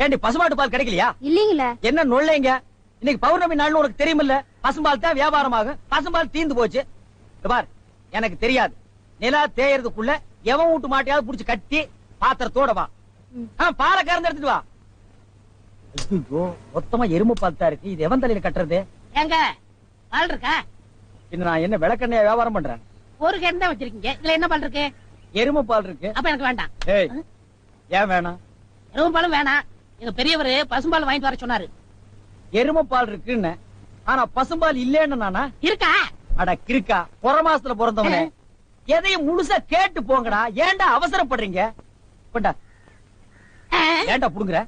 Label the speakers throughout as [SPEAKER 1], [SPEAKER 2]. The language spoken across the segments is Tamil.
[SPEAKER 1] ஏண்டி பசுமாட்டு பால் கிடைக்கலையா?
[SPEAKER 2] இல்லீங்களே.
[SPEAKER 1] என்ன நொல்லைங்க? இன்னைக்கு பௌர்ணமி நாள்னு உனக்கு தெரியுமில்ல? பசும்பால் தான் வியாபாரமாகும். பசும்பால் தீந்து போச்சு. பார், எனக்கு தெரியாது. நிலா தேயறதுக்குள்ள எவன் வீட்டு மாட்டையாவது புடிச்சு கட்டி பாத்திரத்தோட வா. பாலை கறந்து எடுத்துட்டு வா. ஐயோ, மொத்தமா எருமை பால் தான் இருக்கு. இது எவன் தலையில கட்டுறது?
[SPEAKER 3] ஏங்க பால் இருக்கா?
[SPEAKER 1] இந்த நான் என்ன விளக்கெண்ணையா வியாபாரம் பண்றேன்?
[SPEAKER 3] ஒரு கேன் தான் வச்சிருக்கீங்க. இதுல என்ன பால் இருக்கு?
[SPEAKER 1] எருமை பால் இருக்கு.
[SPEAKER 3] அப்ப எனக்கு வேண்டாம்.
[SPEAKER 1] ஏய், ஏன் வேணாம்?
[SPEAKER 3] எருமை பாலும் வேணாம். எங்க பெரியவரு பசும்பால் வாங்கிட்டு வர சொன்னாரு.
[SPEAKER 1] எருமை பால் இருக்குன்னு, ஆனா பசும்பால் இல்லேன்னு நானா?
[SPEAKER 3] இருக்கா?
[SPEAKER 1] அட கிறுக்கா, புற மாசத்துல பிறந்தவனே, எதையும் முழுசா கேட்டு போங்கடா. ஏன்டா அவசரப்படுறீங்க? கொண்டா. ஏன்டா புடுங்குற?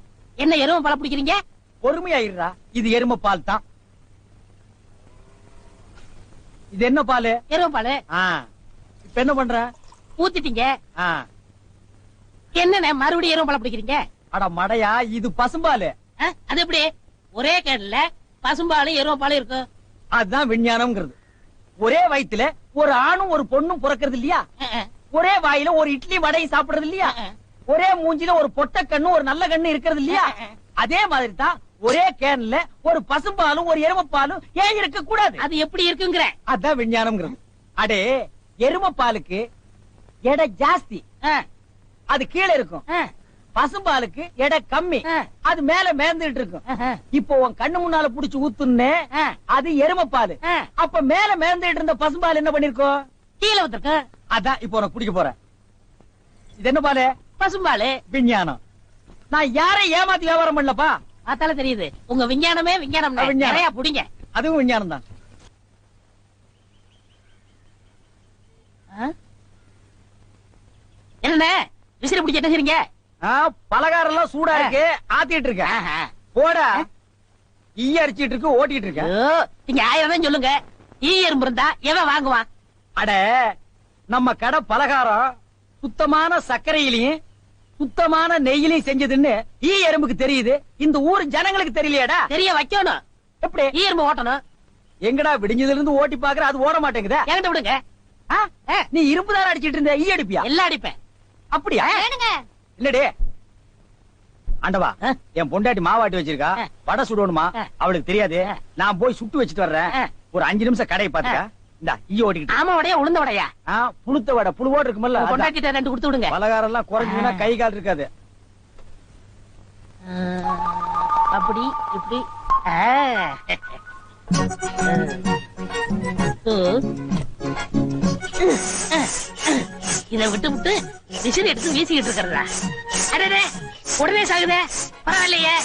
[SPEAKER 3] என்ன எருமை பால் பிடிக்கிறீங்க?
[SPEAKER 1] பொறுமையா இருடா. இது எருமை பால் தான். இது என்ன பால்?
[SPEAKER 3] எருமை பால்.
[SPEAKER 1] இப்ப என்ன பண்ற?
[SPEAKER 3] ஊத்திட்டீங்க.
[SPEAKER 1] ஆ.
[SPEAKER 3] என்னண்ணே மறுபடியும் எருமை பால் பிடிக்கிறீங்க?
[SPEAKER 1] அட மடையா, இது பசும்பால்.
[SPEAKER 3] அது எப்படி ஒரே கேன்ல பசும்பாலும் எருமை பாலும் இருக்கு?
[SPEAKER 1] அதுதான் விஞ்ஞானம்ங்கிறது. ஒரே வயித்துல ஒரு ஆணும் ஒரு பொண்ணும் பிறக்கிறது இல்லையா? ஒரே வாயில ஒரு இட்லி வடையும் சாப்பிடுறது இல்லையா? ஒரே மூஞ்சில ஒரு பொட்ட கண்ணு ஒரு நல்ல கண்ணு இருக்கிறது இல்லையா? அதே மாதிரி தான் ஒரே கேன்ல ஒரு பசும்பாலும் ஒரு எருமைப்பாலும் ஏன் இருக்க கூடாது?
[SPEAKER 3] அது எப்படி இருக்குங்கிற?
[SPEAKER 1] அதான் விஞ்ஞானம்ங்கிறது. அடே, எருமைப்பாலுக்கு எடை ஜாஸ்தி, அது கீழே இருக்கும். பசும்பாலுக்கு எடை கம்மி, அது மேல மேந்துட்டு இருக்கும். இப்போ உன் கண்ணு முன்னால புடிச்சு ஊத்துன்னு, அது எருமைப்பால். அப்ப மேல மேந்துட்டு இருந்த பசும்பால் என்ன பண்ணிருக்கோம்?
[SPEAKER 3] கீழே ஊத்திருக்கு.
[SPEAKER 1] அதான் இப்போ உனக்கு குடிக்க போறேன். இது என்ன பாலு?
[SPEAKER 3] பசும்பாலு.
[SPEAKER 1] விஞ்ஞானம். நான் யாரை ஏமாத்தி வியாபாரம் பண்ணலப்பா.
[SPEAKER 3] அதால தெரியுது உங்க விஞ்ஞானமே விஞ்ஞானம். நிறைய புடிங்க.
[SPEAKER 1] அதுவும் விஞ்ஞானம் தான்.
[SPEAKER 3] என்ன விசிறி பிடிச்ச என்ன செய்றீங்க?
[SPEAKER 1] பலகாரம் எல்லாம் சூடா இருக்கு, ஆத்திட்டு இருக்கேன். போட ஈ அரிச்சிட்டு இருக்கு, ஓட்டிட்டு இருக்கேன்.
[SPEAKER 3] நீங்க 1000 தான் சொல்லுங்க. ஈ எறும்பு இருந்தா எவன் வாங்குவான்?
[SPEAKER 1] அட, நம்ம கடை பலகாரம் சுத்தமான சர்க்கரையிலையும் சுத்தமான நெய்யிலையும் செஞ்சதுன்னு ஈ எறும்புக்கு தெரியுது. இந்த ஊர் ஜனங்களுக்கு தெரியலையாடா?
[SPEAKER 3] தெரிய வைக்கணும்.
[SPEAKER 1] எப்படி?
[SPEAKER 3] ஈ எறும்பு ஓட்டணும்.
[SPEAKER 1] எங்கடா விடிஞ்சதுல இருந்து ஓட்டி பாக்குற, அது ஓட மாட்டேங்குதா?
[SPEAKER 3] என்கிட்ட விடுங்க.
[SPEAKER 1] நீ இரும்பு தானே அடிச்சிட்டு இருந்த, ஈ அடிப்பியா?
[SPEAKER 3] எல்லாம் அடிப்பேன்.
[SPEAKER 1] அப்படியா? இல்லடே ஆண்டவா, என் பொண்டாட்டி மாவாட்டி வச்சிருக்கா, வடை சுடணுமா? அவளுக்கு தெரியாது. நான் போய் சுட்டு வச்சுட்டு வர்றேன். ஒரு 5 நிமிஷம் கடையை பாத்துக்க. இந்த ஈ ஓட்டிக்கிட்டு.
[SPEAKER 3] ஆமா வடையா உளுந்த வடையா?
[SPEAKER 1] புளுத்த வடை, புழுவோடு இருக்குமல்ல.
[SPEAKER 3] பொண்டாட்டிட்ட 2 கொடுத்து விடுங்க.
[SPEAKER 1] பலகாரம் எல்லாம் குறைஞ்சுன்னா கை கால் இருக்காது.
[SPEAKER 3] அப்படி இப்படி. இத விட்டு விட்டு விசிறி எடுத்து வீசிக்கிட்டு இருக்கிறதா? அடடே, உடனே சாகுதே. பரவாயில்லையே.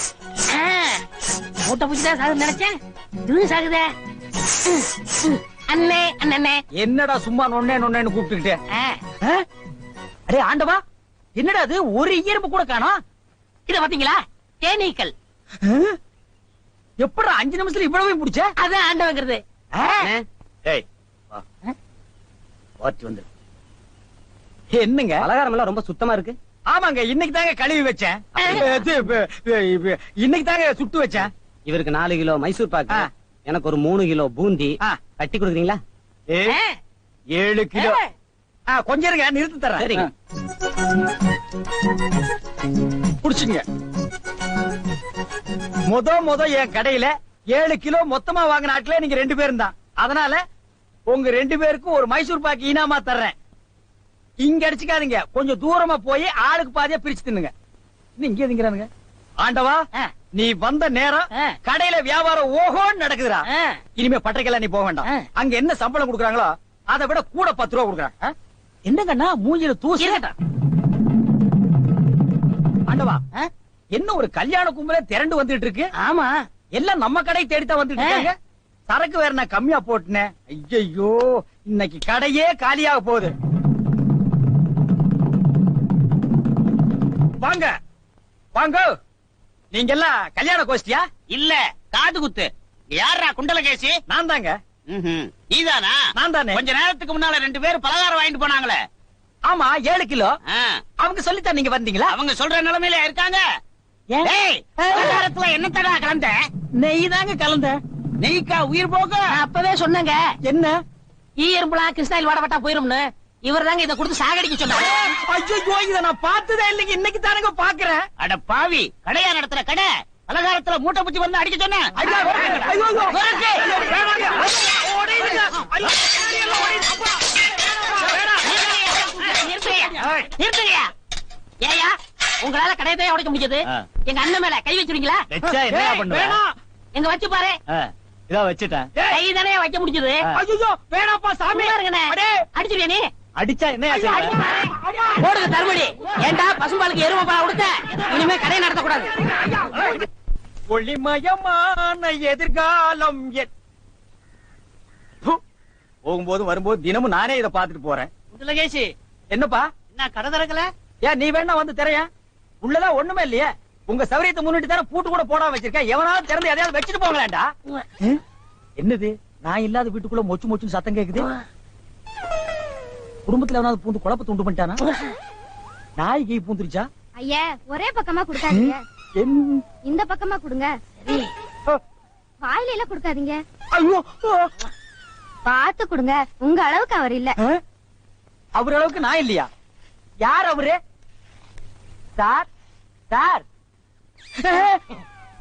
[SPEAKER 3] மூட்டை பூச்சிதான் சாகுது நினைச்சேன். இதுவும் சாகுதே. அண்ணே அண்ணே.
[SPEAKER 1] என்னடா சும்மா நொண்ணே நொண்ணேன்னு கூப்பிட்டுக்கிட்டே? அடே ஆண்டவா, என்னடா அது? ஒரு இயற்பு கூட காணோம்.
[SPEAKER 3] இத பாத்தீங்களா? தேனீக்கள்.
[SPEAKER 1] எப்படா 5 நிமிஷத்துல இவ்வளவு பிடிச்ச?
[SPEAKER 3] அதான் ஆண்டவங்கிறது.
[SPEAKER 1] என்னங்க
[SPEAKER 4] பலகாரம் எல்லாம் ரொம்ப சுத்தமா இருக்கு.
[SPEAKER 1] ஆமாங்க, இன்னைக்கு தாங்க கழுவி வச்சேன். இன்னைக்கு தாங்க சுட்டு வச்சேன்.
[SPEAKER 4] இவருக்கு 4 கிலோ மைசூர் பாக்கு, எனக்கு ஒரு 3 கிலோ பூந்தி கட்டி கொடுக்குறீங்களா?
[SPEAKER 1] 7 கிலோ. கொஞ்சம் இருங்க, நிறுத்தி தரேன்.
[SPEAKER 4] சரிங்க.
[SPEAKER 1] புடிச்சுங்க. முத என் கடையில 7 கிலோ மொத்தமா வாங்கின ஆட்களே நீங்க 2 பேரும் தான். அதனால உங்க 2 பேருக்கும் ஒரு மைசூர் பாக்கு இனாமா தர்றேன். இங்க அடிச்சுக்காதீங்க, கொஞ்சம் தூரமா போய் ஆளுக்கு பாதியா பிரிச்சு தின்னுங்க. இங்க திங்கிறானுங்க. ஆண்டவா, நீ வந்த நேரம் கடையில வியாபாரம் ஓஹோன்னு நடக்குதுடா. இனிமே பட்டறைக்கெல்லாம் நீ போக வேண்டாம். அங்க என்ன சம்பளம் கொடுக்குறாங்களோ அதை விட கூட 10 ரூபா கொடுக்குறாங்க. என்னங்கண்ணா மூஞ்சில தூசி? ஆண்டவா, என்ன ஒரு கல்யாண கும்பல திரண்டு வந்துட்டு இருக்கு?
[SPEAKER 3] ஆமா,
[SPEAKER 1] எல்லாம் நம்ம கடை தேடித்தான் வந்துட்டு இருக்காங்க. சரக்கு வேற நான் கம்மியா போட்டுனேன். ஐயோ, இன்னைக்கு கடையே காலியாக போகுது. வாங்க வாங்க. நீங்க எல்லாம் கல்யாண கோஷ்டியா?
[SPEAKER 5] இல்ல, காது குத்து. யாரா குண்டலகேசி?
[SPEAKER 1] நான் தாங்க.
[SPEAKER 5] நீதானா?
[SPEAKER 1] நான் தானே.
[SPEAKER 5] கொஞ்ச நேரத்துக்கு முன்னால 2 பேரும் பலகாரம் வாங்கிட்டு போனாங்களே.
[SPEAKER 1] ஆமா, 7 கிலோ. அவங்க சொல்லித்தான் நீங்க வந்தீங்களா?
[SPEAKER 5] அவங்க சொல்ற நிலைமையில இருக்காங்க. பலகாரத்துல என்ன தடா கலந்த?
[SPEAKER 1] நெய் தாங்க கலந்த.
[SPEAKER 5] நெய்க்கா உயிர் போக?
[SPEAKER 3] அப்பவே சொன்னங்க.
[SPEAKER 1] என்ன?
[SPEAKER 3] ஈ எறும்புலாம் கிருஷ்ணாயில் வாடப்பட்டா போயிரும்னு. இவர் தாங்க இதை கொடுத்து சாகடிக்க சொன்னாரு.
[SPEAKER 1] ஐயோ இத நான் பார்த்ததே இல்லைங்க, இன்னைக்கு தானங்க பாக்குறேன்.
[SPEAKER 5] அட பாவி, கடையா நடத்துற கடை பலகாரத்துல மூட்டை பூச்சி வந்து அடிக்க சொன்ன.
[SPEAKER 1] ஐயோ, ஐயோ, ஐயோ. வேணாங்க. ஓடிடுங்க. ஐயோ, ஓடிடுங்க. அப்பா.
[SPEAKER 3] நிறுத்துங்கய்யா. ஏயா உங்களால கடையத்தையே உடைக்க முடியாது, எங்க அண்ணன் மேல கை வச்சிருக்கீங்களா?
[SPEAKER 1] வேணாம்.
[SPEAKER 3] எங்க வச்சு பாரு.
[SPEAKER 4] இதோ வச்சுட்டேன்.
[SPEAKER 3] கை தானே வைக்க முடிஞ்சது.
[SPEAKER 1] ஐயோ வேணாப்பா சாமி.
[SPEAKER 3] அடிச்சிருவியா நீ?
[SPEAKER 4] அடிச்சா என்ன
[SPEAKER 3] போடுங்க தருமடி. ஏண்டா பசும்பாலுக்கு எருமை பால் கொடுத்த? இனிமே கடையை நடத்தக்கூடாது.
[SPEAKER 1] ஒளிமயமான எதிர்காலம் போகும்போது வரும்போது தினமும் நானே இதை பாத்துட்டு போறேன்.
[SPEAKER 5] லகேஷ்,
[SPEAKER 1] என்னப்பா
[SPEAKER 5] என்ன கடை திறக்கல?
[SPEAKER 1] ஏன் நீ வேணா வந்து திரையா? உள்ளதான் ஒண்ணுமே இல்லையே. உங்க சௌரியத்தை முன்னிட்டு தானே பூட்டு கூட போடாம வச்சிருக்கேன். எவனாவது திறந்து எதையாவது வச்சுட்டு போங்களேன்டா. என்னது நான் இல்லாத வீட்டுக்குள்ள மொச்சு மொச்சுன்னு சத்தம் கேக்குது? குடும்பத்துல எவனாவது பூந்து குழப்பத்தை உண்டு பண்ணிட்டானா? நாய்க்கு பூந்துருச்சா?
[SPEAKER 2] ஐயா ஒரே பக்கமா குடுக்காதீங்க, இந்த பக்கமா குடுங்க. வாயில எல்லாம் குடுக்காதீங்க,
[SPEAKER 1] ஐயோ
[SPEAKER 2] பாத்து குடுங்க. உங்க அளவுக்கு அவர் இல்ல.
[SPEAKER 1] அவர் அளவுக்கு நான் இல்லையா? யார் அவரு? Sir sir.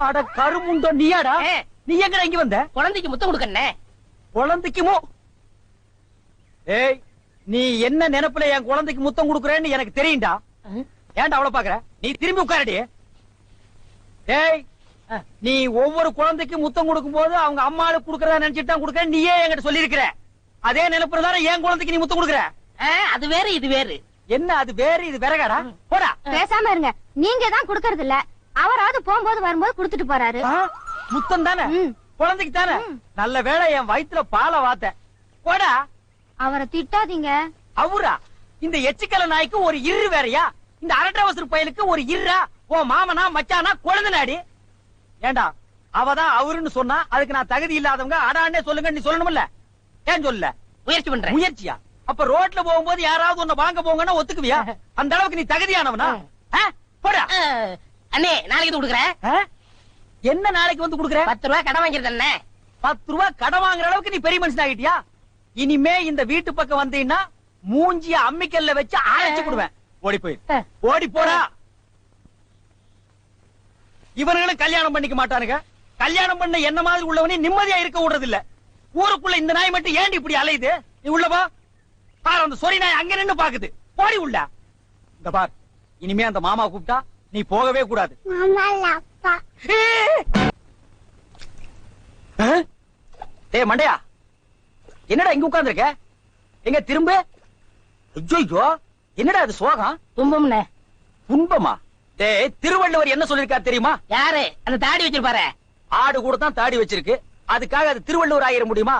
[SPEAKER 1] அட கருமுண்டோ நீயாடா? நீ எங்கடா இங்க வந்த?
[SPEAKER 3] குழந்தைக்கு முத்தம் கொடுக்கண்ணே.
[SPEAKER 1] குழந்தைக்குமோ? ஏய் நீ என்ன நினைப்புல என் குழந்தைக்கு முத்தம் கொடுக்கறேன்னு எனக்கு தெரியும்டா. ஏன்டா அவளை பாக்குற? நீ திரும்பி உட்காரடி. ஏய் நீ ஒவ்வொரு குழந்தைக்கு முத்தம் கொடுக்கும் போது அவங்க அம்மாளுக்கு கொடுக்கறதா நினைச்சிட்டு தான் கொடுக்கற. நீயே என்கிட்ட சொல்லி இருக்கிற. அதே நினைப்புல தானே என் குழந்தைக்கு நீ முத்தம் கொடுக்கற.
[SPEAKER 3] அது வேறு இது வேறு.
[SPEAKER 1] என்ன அது வேறு இது வேறகாடா? போடா.
[SPEAKER 2] பேசாம இருங்க. நீங்க தான் குடுக்கறது இல்ல, அவராவது போகும்போது வரும்போது குடுத்துட்டு போறாரு.
[SPEAKER 1] முத்தம் தானே குழந்தைக்கு தானே? நல்ல வேளை என் வயித்துல பாலை வாத்த. போடா.
[SPEAKER 2] அவரை திட்டாதீங்க.
[SPEAKER 1] அவரா? இந்த எச்சிக்கல நாய்க்கு ஒரு இரு வேறையா? இந்த அரட்டவசர் பயலுக்கு ஒரு இருரா? ஓ மாமனா மச்சானா குழந்தை நாடி. ஏண்டா அவதான் அவருன்னு சொன்னா அதுக்கு நான் தகுதி இல்லாதவங்க அடான்னே சொல்லுங்க நீ சொல்லணும்ல? ஏன் சொல்ல?
[SPEAKER 3] முயற்சி பண்றேன்.
[SPEAKER 1] முயற்சியா? அப்ப ரோட்ல போகும்போது யாராவது உன்னை வாங்க போங்கன்னா ஒத்துக்குவியா? அந்த அளவுக்கு நீ தகுதியானவனா? போடா.
[SPEAKER 3] அண்ணே நாளைக்கு கொடுக்குறேன்.
[SPEAKER 1] என்ன நாளைக்கு வந்து கொடுக்குற?
[SPEAKER 3] 10 ரூபாய் கடன் வாங்கிருந்தேன் அண்ணே.
[SPEAKER 1] 10 ரூபாய் கடன் வாங்குற அளவுக்கு நீ பெரிய மனுஷன் ஆகிட்டியா? இனிமே இந்த வீட்டு பக்கம் வந்தீங்கன்னா மூஞ்சிய அம்மிக்கல்ல வச்சு அரைச்சு கொடுவேன். ஓடி போய் ஓடி போடா. இவர்களும் கல்யாணம் பண்ணிக்க மாட்டானுங்க. கல்யாணம் பண்ண என்ன மாதிரி உள்ளவனே நிம்மதியா இருக்க விடுறது இல்ல. ஊருக்குள்ள இந்த நாய் மட்டும் ஏண்டி இப்படி அலையுது? நீ உள்ளவா பாரு. அந்த சொறி நாய் அங்க நின்னு பாக்குது. போடி உள்ள. இந்த பார் இனிமே அந்த மாமா கூப்பிட்டா நீ போகவே கூடாது. ஏய் மண்டையா, என்னடா இங்க உட்கார்ந்திருக்க? எங்க திரும்ப? ஐயோ என்னடா அது சோகம்?
[SPEAKER 3] துன்பம்ண்ணே.
[SPEAKER 1] துன்பமா? டேய் திருவள்ளுவர் என்ன சொல்லிருக்காரு தெரியுமா?
[SPEAKER 3] யாரு அந்த தாடி வச்சிருப்பாரு?
[SPEAKER 1] ஆடு கூட தான் தாடி வச்சிருக்கு, அதுக்காக அது திருவள்ளுவர் ஆயிர முடியுமா?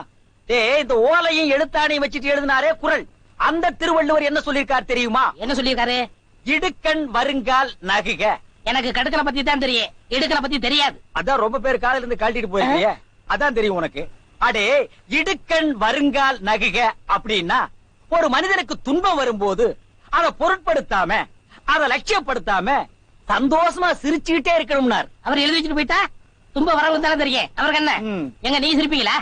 [SPEAKER 1] டேய் இந்த ஓலையும் எழுத்தாணையும் வச்சுட்டு எழுதினாரே குறள், அந்த திருவள்ளுவர் என்ன சொல்லிருக்காரு தெரியுமா?
[SPEAKER 3] என்ன சொல்லிருக்காரு?
[SPEAKER 1] இடுக்கண் வருங்கால் நகுக.
[SPEAKER 3] எனக்கு கடுக்கனை பத்தி தான் தெரியும், இடுக்கனை பத்தி தெரியாது.
[SPEAKER 1] அதான் ரொம்ப பேர் காலையில இருந்து கழட்டிட்டு போயிருக்கீங்க, அதான் தெரியும் உனக்கு. அடே இடுக்கண் வருங்கால் நகுக அப்படின்னா ஒரு மனிதனுக்கு துன்பம் வரும்போது அதை பொருட்படுத்தாம அதை லட்சியப்படுத்தாம சந்தோஷமா சிரிச்சுக்கிட்டே இருக்கணும்னார்.
[SPEAKER 3] அவர் எழுதி வச்சுட்டு போயிட்டா துன்பம் வரவும் தானே தெரியும் அவருக்கு. என்ன எங்க நீ சிரிப்பீங்களா?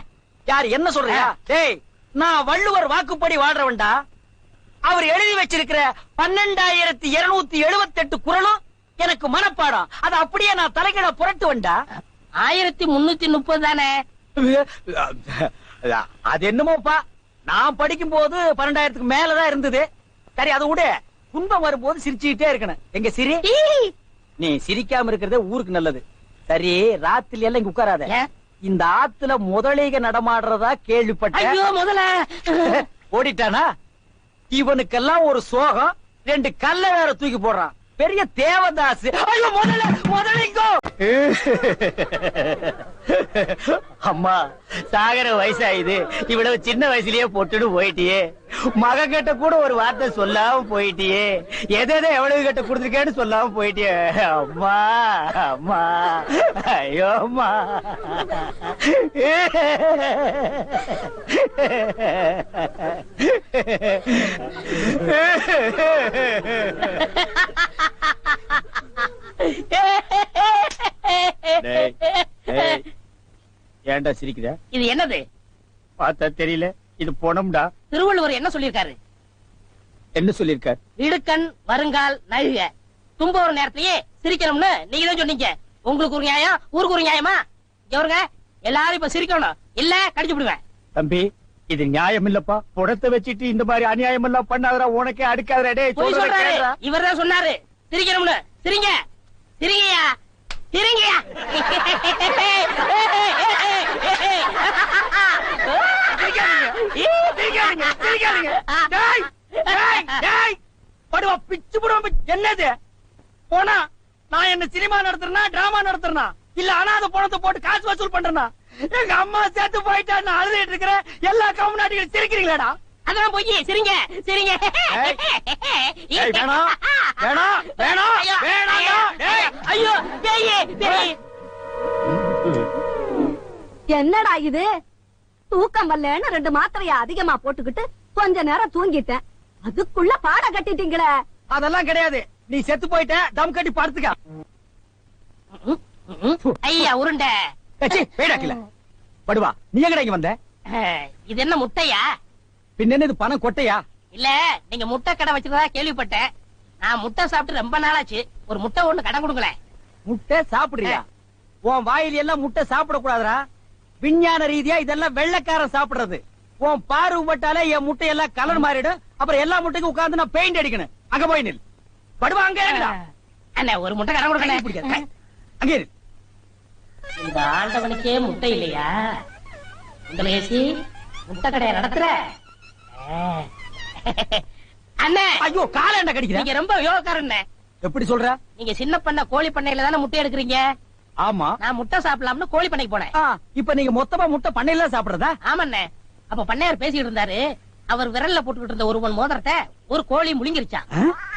[SPEAKER 1] யார் என்ன சொல்றியா? டேய் நான் வள்ளுவர் வாக்குப்படி வாழ்றவன்டா. அவர் எழுதி வச்சிருக்கிற 12,278 குறளும் எனக்கு மனப்பாடம். அது அப்படியே நான் தலைகீழ புரட்டுவன்டா.
[SPEAKER 3] 1330 தானே?
[SPEAKER 1] அது என்னமோப்பா, நான் படிக்கும் போது 12,000க்கு மேலதான் இருந்தது. சரி அதை விட துன்பம் வரும்போது சிரிச்சுக்கிட்டே இருக்கணும். எங்க சிரி? நீ சிரிக்காம இருக்கிறதே ஊருக்கு நல்லது. சரி ராத்திரி எல்லாம் இங்க உட்காராத. இந்த ஆத்துல முதலீக நடமாடுறதா கேள்விப்பட்டேன்.
[SPEAKER 3] ஐயோ முதல்ல
[SPEAKER 1] ஓடிட்டானா? இவனுக்கெல்லாம் ஒரு சோகம், 2 கல்ல வேற தூக்கி போடுறான். பெரிய தேவதாஸ். ஐயோ முதல்ல முதலிங்கோ. அம்மா சாகர வயசாயுது, இவ்வளவு சின்ன வயசுலயே பொட்டுன்னு போயிட்டியே. மகன் கிட்ட கூட ஒரு வார்த்தை சொல்லாம போயிட்டியே. எதை எவ்வளவு கிட்ட கொடுத்துருக்கேன்னு சொல்லாம போயிட்டியே. அம்மா அம்மா ஐயோ அம்மா. ஏன்டா சிரிக்கிற?
[SPEAKER 3] இது என்னது?
[SPEAKER 1] பார்த்தா தெரியல, இது பொணம்டா.
[SPEAKER 3] திருவள்ளுவர் என்ன சொல்லிருக்காரு?
[SPEAKER 1] என்ன சொல்லிருக்கார்?
[SPEAKER 3] இடுக்கண் வருங்கால் நழுக தும்ப ஒரு நேரத்திலேயே சிரிக்கணும்னு நீங்க தான் சொன்னீங்க. உங்களுக்கு ஒரு நியாயம், ஊருக்கு ஒரு நியாயமா? எவருங்க எல்லாரும் இப்ப சிரிக்கணும், இல்ல கடிச்சு விடுவேன்.
[SPEAKER 1] தம்பி, இது நியாயம் இல்லப்பா. புடத்தை வச்சிட்டு இந்த மாதிரி அநியாயம் எல்லாம் பண்ணாதடா, உனக்கே அடுக்காதடா. டேய்
[SPEAKER 3] போய்
[SPEAKER 1] சொல்றத
[SPEAKER 3] சொல்றாரு,
[SPEAKER 1] கேளுடா.
[SPEAKER 3] இவர்தான் சொன்னாரு சிரிக்கணும்னு. சிரிங்க சிரிங்கயா சிரிங்கயா.
[SPEAKER 1] சிரிக்காதீங்க, சிரிக்காதீங்க. டேய், டேய், டேய். படுவா, பிச்சு புடுவா. என்னது போனா? நான் என்ன சினிமா நடத்துறேனா டிராமா நடத்துறேனா இல்ல அனாதை பணத்தை போட்டு காசு வசூல் பண்றேனா? எங்க அம்மா சேர்த்து போயிட்டா நான் அழுதுட்டு இருக்கிறேன். எல்லா கம்நாட்டிகளும் சிரிக்கிறீங்களாடா?
[SPEAKER 3] அதான் போய் சிரிங்க சிரிங்க.
[SPEAKER 1] ஏய், ஏய், வேணாம், வேணாம், வேணாம், வேணாம்டா. டேய்,
[SPEAKER 3] ஐயோ பேயே பேய்.
[SPEAKER 2] என்னடா இது? தூக்கம் வரலன்னு 2 மாத்திரைய அதிகமா போட்டுக்கிட்டு கொஞ்ச நேரம் தூங்கிட்டேன். அதுக்குள்ள பாட கட்டிட்டீங்களே.
[SPEAKER 1] அதெல்லாம் கிடையாது. நீ செத்து போயிட்ட, தம் கட்டி படுத்துக்க.
[SPEAKER 3] ஐயா உருண்டை.
[SPEAKER 1] ஏச்சி, போய்டாக்கல. படுவா, நீ எங்கடா இங்க வந்த?
[SPEAKER 3] இது என்ன முட்டையா?
[SPEAKER 1] பின்ன என்ன இது பணம் கொட்டையா?
[SPEAKER 3] இல்ல, நீங்க முட்டை கடை வச்சிருந்தா கேள்விப்பட்டேன். நான் முட்டை சாப்பிட்டு ரொம்ப நாளாச்சு. ஒரு முட்டை ஒண்ணு கடன் கொடுங்களேன்.
[SPEAKER 1] முட்டை சாப்பிடுறியா? உன் வாயில எல்லாம் முட்டை சாப்பிட கூடாதுடா. விஞ்ஞான ரீதியா இதெல்லாம் வெள்ளைக்காரன் சாப்பிடுறது. உன் பார்வை பட்டாலே என் முட்டையெல்லாம் கலர் மாறிடும். அப்புறம் எல்லா முட்டைக்கும் உட்கார்ந்து நான் பெயிண்ட் அடிக்கணும். அங்க போய் நில். படுவா, அங்க இறங்குடா.
[SPEAKER 3] அண்ணே ஒரு முட்டை கடன் கொடுக்கணும்.
[SPEAKER 1] பிடிக்காது. அங்கே இரு.
[SPEAKER 3] இந்த ஆண்டவனுக்கே முட்டை இல்லையா? உங்களை ஏசி முட்டை கடையை நடத்துற அண்ணே.
[SPEAKER 1] ஐயோ, கால என்ன கடிக்கிற?
[SPEAKER 3] நீங்க ரொம்ப யோகக்காரன்.
[SPEAKER 1] எப்படி சொல்ற?
[SPEAKER 3] நீங்க சின்ன பண்ண கோழி பண்ணையில தானே முட்டை எடுக்கிறீங்க.
[SPEAKER 1] ஆமா.
[SPEAKER 3] நான் முட்டை சாப்பிடலாம்னு கோழி பண்ணைக்கு போனேன்.
[SPEAKER 1] இப்ப நீங்க மொத்தமா முட்டை பண்ணையில சாப்பிடுறதா?
[SPEAKER 3] ஆமாண்ணே. அப்ப பண்ணையார் பேசிட்டு இருந்தாரு. அவர் விரல்ல போட்டுக்கிட்டு இருந்த ஒரு மோதிரத்தை ஒரு கோழி முழுங்கிருச்சான்.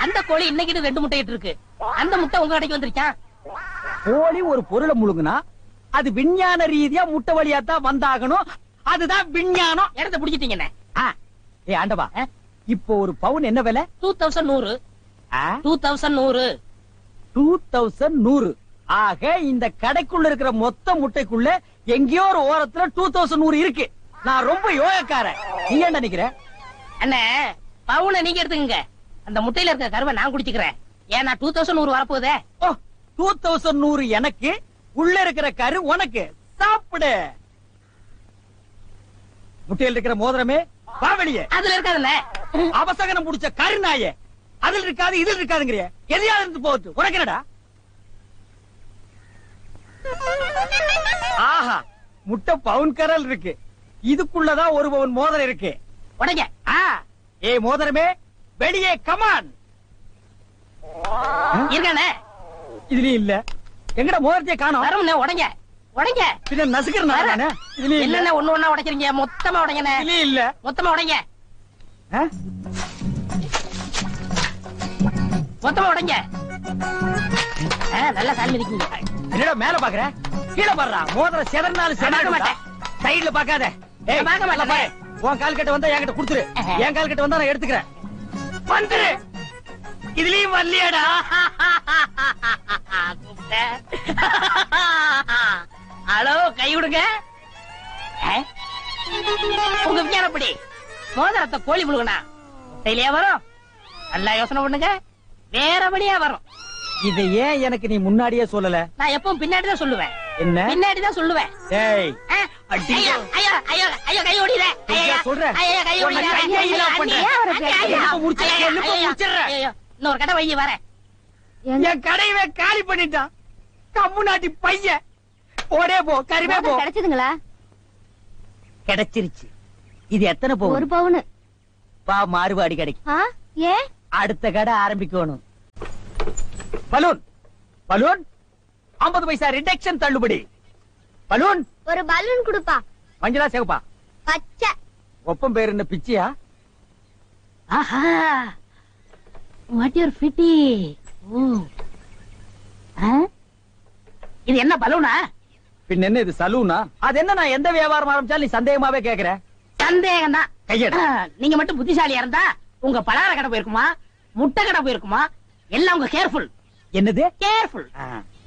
[SPEAKER 3] அந்த கோழி இன்னைக்கு 2 முட்டையிட்டு இருக்கு. அந்த முட்டை உங்க கடைக்கு வந்துருச்சான்.
[SPEAKER 1] கோழி ஒரு பொருளை முழுங்குனா அது விஞ்ஞான ரீதியா முட்டை வழியா தான் வந்தாகணும். அதுதான் விஞ்ஞானம்.
[SPEAKER 3] இடத்த புடிச்சிட்டீங்கண்ணே.
[SPEAKER 1] ஏ ஆண்டவா, இப்போ ஒரு பவுன் என்ன விலை?
[SPEAKER 3] 2100. 2100.
[SPEAKER 1] 2100. ஆக இந்த கடைக்குள்ள இருக்கிற மொத்த முட்டைக்குள்ள எங்கேயோ ஒரு ஓரத்துல 2100 இருக்கு. நான் ரொம்ப யோகக்காரன். நீ என்ன நினைக்கிற?
[SPEAKER 3] அண்ணே, பவுனை நீங்க எடுத்துக்கங்க. அந்த முட்டையில இருக்க கருவை நான் குடிச்சுக்கிறேன். ஏன்னா 2100 வரப்போதே.
[SPEAKER 1] ஓ, 2100 எனக்கு, உள்ள இருக்கிற கரு உனக்கு. சாப்பிடு. முட்டையில் இருக்கிற மோதிரமே வா வெளியே.
[SPEAKER 3] அதுல இருக்காதுண்ணே.
[SPEAKER 1] அவசகனம் முடிச்ச கரு நாயே. அதில் இருக்காது இதில் இருக்காதுங்கிறிய. எதையாவது இருந்து போகுது. உனக்கு என்னடா? ஆஹா, முட்டை பவுன் கரல் இருக்கு. இதுக்குள்ளதான் ஒரு பவுன் மோதிரம் இருக்கு.
[SPEAKER 3] உடைங்க.
[SPEAKER 1] ஏ மோதிரமே, வெளியே கமான்.
[SPEAKER 3] இருக்கானே.
[SPEAKER 1] இதுலயும் இல்ல. எங்கட மோதிரத்தை காணோம்.
[SPEAKER 3] வரமுண்ணே. உடைங்க உடைங்க.
[SPEAKER 1] பின்ன நசுக்கிறேன். இதுலயும் இல்ல.
[SPEAKER 3] என்னென்ன ஒண்ணு ஒண்ணா உடைக்கிறீங்க? மொத்தமா உடைங்கண்ணே.
[SPEAKER 1] இதுலயும் இல்ல.
[SPEAKER 3] மொத்தமா உடைங்க.
[SPEAKER 1] ஆ?
[SPEAKER 3] மொத்தமா உடைங்க. நல்லா சாமி இருக்கீங்க.
[SPEAKER 1] என்னடா மேல பாக்குற? கீழே பாடுறா. மோதிரம் செதறினாலும்
[SPEAKER 3] பார்க்க
[SPEAKER 1] செதற
[SPEAKER 3] மாட்டேன்.
[SPEAKER 1] சைடுல பாக்காத.
[SPEAKER 3] நான் பார்க்க மாட்டேன்.
[SPEAKER 1] பாரு. உன் கால் கட்ட வந்தா என்கிட்ட குடுத்துரு. என் கால் கட்ட வந்தா நான் எடுத்துக்கிறேன். வந்துரு. இதுலயும் வரலையாடா?
[SPEAKER 3] ஹலோ, கை விடுங்க. உங்க விஞ்ஞானப்படி மோதிரத்தை கோழி முழுகனா முட்டையிலேயே வரும். நல்லா யோசனை பண்ணுங்க. வேறபடியா வரும்.
[SPEAKER 1] இதை ஏன் எனக்கு நீ முன்னாடியே சொல்லல?
[SPEAKER 3] நான் எப்பவும் பின்னாடிதான் சொல்லுவேன்.
[SPEAKER 1] என்ன?
[SPEAKER 3] பின்னாடிதான் சொல்லுவேன்.
[SPEAKER 1] ஏய்,
[SPEAKER 3] ஐயோ ஐயோ ஐயோ ஐயோ, கை ஓடிற.
[SPEAKER 1] ஐயா சொல்றேன்.
[SPEAKER 3] ஐயோ, கை ஓடிற.
[SPEAKER 1] உன்னை கையை இல்லாம பண்றேன். முடிச்சிடுறேன்.
[SPEAKER 3] இன்னொரு கடை வைய வரேன்.
[SPEAKER 1] என் கடையவே காலி பண்ணிட்டான். கம்முனாட்டி பையன். ஓடே போ, கறிவே போ.
[SPEAKER 2] கிடைச்சதுங்களா?
[SPEAKER 1] கிடைச்சிருச்சு. இது எத்தனை போ?
[SPEAKER 2] 1 பவுன்.
[SPEAKER 1] வா, மாறுபாடி கிடைக்கும்.
[SPEAKER 2] ஏன்?
[SPEAKER 1] அடுத்த கடை ஆரம்பிக்கணும். பலூன் பலூன் 50 பைசா ரிடக்ஷன் தள்ளுபடி. பலூன்
[SPEAKER 2] ஒரு பலூன் கொடுப்பா.
[SPEAKER 1] மஞ்சளா சேவப்பா?
[SPEAKER 2] பச்சை.
[SPEAKER 1] ஒப்பம் பேர் என்ன பிச்சியா?
[SPEAKER 3] ஆஹா, வாட் யூர் ஃபிட்டி. இது என்ன பலூனா?
[SPEAKER 1] பின் என்ன இது சலூனா? அது என்ன, நான் எந்த வியாபாரம் ஆரம்பிச்சாலும் நீ சந்தேகமாவே கேக்குற.
[SPEAKER 3] சந்தேகம் தான்.
[SPEAKER 1] கையெடு.
[SPEAKER 3] நீங்க மட்டும் புத்திசாலியா இருந்தா உங்க பலகார கடை போயிருக்குமா, முட்டை கடை போயிருக்குமா? எல்லாம் உங்க கேர்ஃபுல்.
[SPEAKER 1] என்னது
[SPEAKER 3] கேர்ஃபுல்?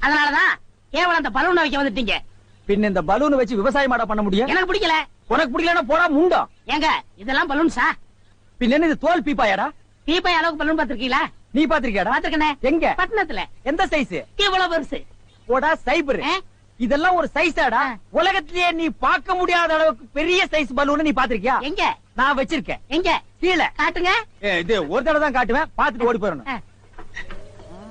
[SPEAKER 3] அதனாலதான் கேவலம் அந்த பலூனை வைக்க வந்துட்டீங்க.
[SPEAKER 1] பின் இந்த பலூன் வச்சு விவசாயம் பண்ண முடியும்?
[SPEAKER 3] எனக்கு பிடிக்கல.
[SPEAKER 1] உனக்கு பிடிக்கலன்னா போடா முண்டோ.
[SPEAKER 3] ஏங்க, இதெல்லாம் பலூன்ஸா?
[SPEAKER 1] பின் என்ன இது தோல் பீப்பாயாடா?
[SPEAKER 3] தீபாய் அளவுக்கு பலூன் பாத்திருக்கீங்களா?
[SPEAKER 1] நீ பாத்திருக்கியாடா?
[SPEAKER 3] பாத்திருக்கனே.
[SPEAKER 1] எங்க?
[SPEAKER 3] பட்டணத்துல.
[SPEAKER 1] எந்த சைஸ்?
[SPEAKER 3] இவ்வளவு பெருசு.
[SPEAKER 1] போடா சைபர்.
[SPEAKER 3] ஆ?
[SPEAKER 1] இதெல்லாம் ஒரு சைஸாடா? உலகத்திலேயே நீ பார்க்க முடியாத அளவுக்கு பெரிய சைஸ் பலூன் நீ பாத்திருக்கியா?
[SPEAKER 3] எங்க?
[SPEAKER 1] நான் வச்சிருக்கேன்.
[SPEAKER 3] எங்க?
[SPEAKER 1] கீழே.
[SPEAKER 3] காட்டுங்க.
[SPEAKER 1] இது ஒரு தடவை தான் காட்டுவேன், பாத்துட்டு ஓடி போயிடணும்.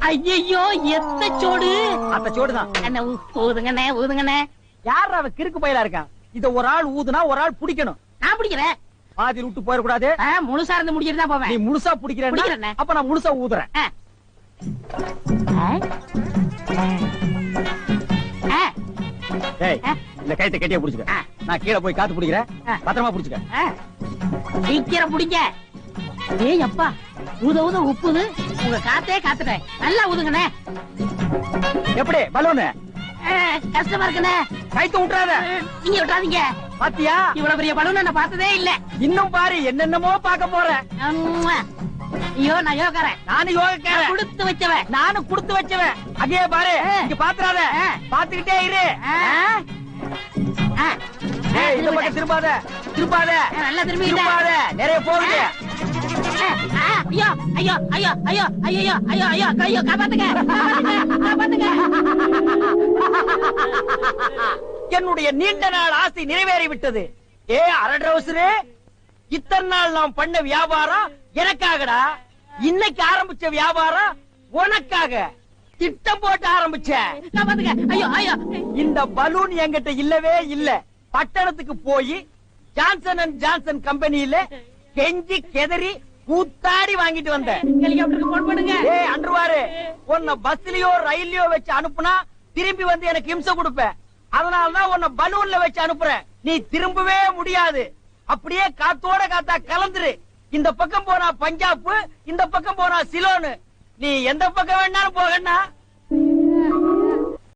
[SPEAKER 3] ஐயோ எத்த சோடு.
[SPEAKER 1] அந்த சோடுதான்.
[SPEAKER 3] என்ன ஊதுங்கண்ணே, ஊதுங்கண்ணே.
[SPEAKER 1] யார் அவ கிறுக்கு பயிலா இருக்கான்? இத ஒரு ஆள் ஊதுனா ஒரு ஆள் பிடிக்கணும்.
[SPEAKER 3] நான் பிடிக்கிறேன்.
[SPEAKER 1] பாதி விட்டு போயிடக்கூடாது.
[SPEAKER 3] முழுசா இருந்து முடிச்சிட்டு தான்
[SPEAKER 1] நீ
[SPEAKER 3] போவேன்.
[SPEAKER 1] முழுசா பிடிக்கிறேன்னா
[SPEAKER 3] பிடிக்கிறேனே.
[SPEAKER 1] அப்ப நான் முழுசா ஊதுறேன்.
[SPEAKER 3] ஆ. ஆ.
[SPEAKER 1] டேய்,
[SPEAKER 3] ஆ.
[SPEAKER 1] இந்த கைத்தை கட்டியா புடிச்சுக்க.
[SPEAKER 3] ஆ.
[SPEAKER 1] நான் கீழே போய் காத்து பிடிக்கிறேன்.
[SPEAKER 3] ஆ.
[SPEAKER 1] பத்திரமா புடிச்சுக்க.
[SPEAKER 3] ஆ. சீக்கிரம் பிடிங்க. ஏய் அப்பா, ஊத ஊத உப்புது. உங்க காத்தே காத்துட்டேன். நல்லா ஊதுங்கண்ணே.
[SPEAKER 1] எப்படி பலூனு?
[SPEAKER 3] கஷ்டமா இருக்குண்ணே.
[SPEAKER 1] கைத்து விட்டுறாத.
[SPEAKER 3] நீங்க விட்டாதீங்க.
[SPEAKER 1] பாத்தியா?
[SPEAKER 3] இவ்வளவு பெரிய பலூன் நான் பார்த்ததே இல்ல.
[SPEAKER 1] இன்னும் பாரு, என்னென்னமோ பார்க்க போறேன்.
[SPEAKER 3] அம்மா. ஐயோ நான் யோகாரன்.
[SPEAKER 1] நானும் யோகக்காரன்.
[SPEAKER 3] கொடுத்து வச்சவன்.
[SPEAKER 1] நானும் கொடுத்து வச்சவன். அங்கே பாரு,
[SPEAKER 3] ஆ.
[SPEAKER 1] இங்க பாத்துறாத.
[SPEAKER 3] ஆ.
[SPEAKER 1] பாத்துக்கிட்டே இரு. ஏய், இந்த பக்கம் திரும்பாத. திரும்பாத.
[SPEAKER 3] நல்லா திரும்பி
[SPEAKER 1] திரும்பாத. நிறைய போகுது.
[SPEAKER 3] ஐயோ ஐயோ ஐயோ ஐயோ ஐயோ ஐயோ ஐயோ ஐயோ காப்பாத்துங்க, காப்பாத்துங்க.
[SPEAKER 1] என்னுடைய நீண்ட நாள் ஆசை நிறைவேறி விட்டது. ஏ அரட்ரவுசரே, இத்தனை நாள் நாம் பண்ண வியாபாரம் எனக்காகடா. இன்னைக்கு ஆரம்பிச்ச வியாபாரம் உனக்காக. திட்டம் போட்டு ஆரம்பிச்ச.
[SPEAKER 3] காப்பாத்துங்க. ஐயோ ஐயோ.
[SPEAKER 1] இந்த பலூன் என்கிட்ட இல்லவே இல்ல. பட்டணத்துக்கு போய் ஜான்சன் அண்ட் ஜான்சன் கம்பெனியில கெஞ்சி கெதறி கூத்தாடி வாங்கிட்டு வந்தேன்.
[SPEAKER 3] ஹெலிகாப்டருக்கு போன் பண்ணுங்க.
[SPEAKER 1] ஏய் அன்றுவாரு, உன்னை பஸ்லயோ ரயில்லயோ வச்சு அனுப்புனா திரும்பி வந்து எனக்கு இம்சை கொடுப்ப. அதனாலதான் உன்னை பலூன்ல வச்சு அனுப்புறேன். நீ திரும்பவே முடியாது. அப்படியே காத்தோட காத்தா கலந்துரு. இந்த பக்கம் போனா பஞ்சாப், இந்த பக்கம் போனா சிலோனு. நீ எந்த பக்கம் வேணாலும் போகண்ணா.